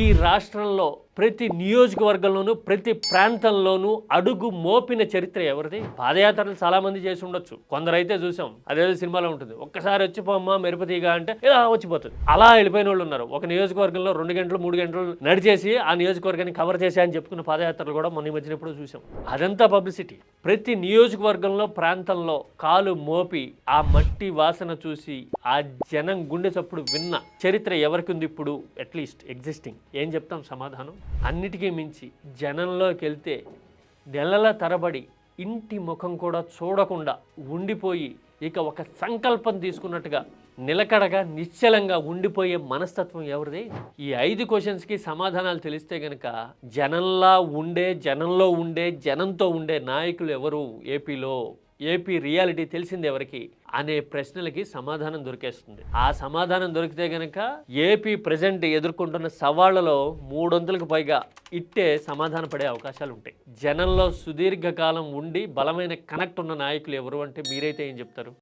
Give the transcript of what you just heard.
ఈ రాష్ట్రంలో ప్రతి నియోజకవర్గంలోనూ ప్రతి ప్రాంతంలోనూ అడుగు మోపిన చరిత్ర ఎవరిది? పాదయాత్రలు చాలా మంది చేసి ఉండొచ్చు, కొందరైతే చూసాం అదేదో సినిమాలో ఉంటుంది, ఒక్కసారి వచ్చిపోమ్మా మెరుపతీగా అంటే ఇలా వచ్చిపోతుంది. అలా వెళ్ళిపోయిన వాళ్ళు ఉన్నారు. ఒక నియోజకవర్గంలో 2 గంటలు 3 గంటలు నడిచేసి ఆ నియోజకవర్గాన్ని కవర్ చేసి అని చెప్పుకున్న పాదయాత్రలు కూడా మొన్న మధ్యన ఎప్పుడూ చూసాం. అదంతా పబ్లిసిటీ. ప్రతి నియోజకవర్గంలో ప్రాంతంలో కాలు మోపి ఆ మట్టి వాసన చూసి ఆ జనం గుండె చప్పుడు విన్న చరిత్ర ఎవరికి ఉంది ఇప్పుడు? At least existing. ఏం చెప్తాం సమాధానం? అన్నిటికీ మించి జనంలోకి వెళ్తే నెలల తరబడి ఇంటి ముఖం కూడా చూడకుండా ఉండిపోయి ఇక ఒక సంకల్పం తీసుకున్నట్టుగా నిలకడగా నిశ్చలంగా ఉండిపోయే మనస్తత్వం ఎవరిది? ఈ 5 క్వశ్చన్స్కి సమాధానాలు తెలిస్తే గనక జనంలో ఉండే జనంతో ఉండే నాయకులు ఎవరు ఏపీలో, ఏపీ రియాలిటీ తెలిసింది ఎవరికి అనే ప్రశ్నలకి సమాధానం దొరికేస్తుంది. ఆ సమాధానం దొరికితే గనక ఏపీ ప్రజెంట్ ఎదుర్కొంటున్న సవాళ్లలో 300లకు పైగా ఇట్టే సమాధాన పడే అవకాశాలు ఉంటాయి. జనంలో సుదీర్ఘకాలం ఉండి బలమైన కనెక్ట్ ఉన్న నాయకులు ఎవరు అంటే మీరైతే ఏం చెప్తారు?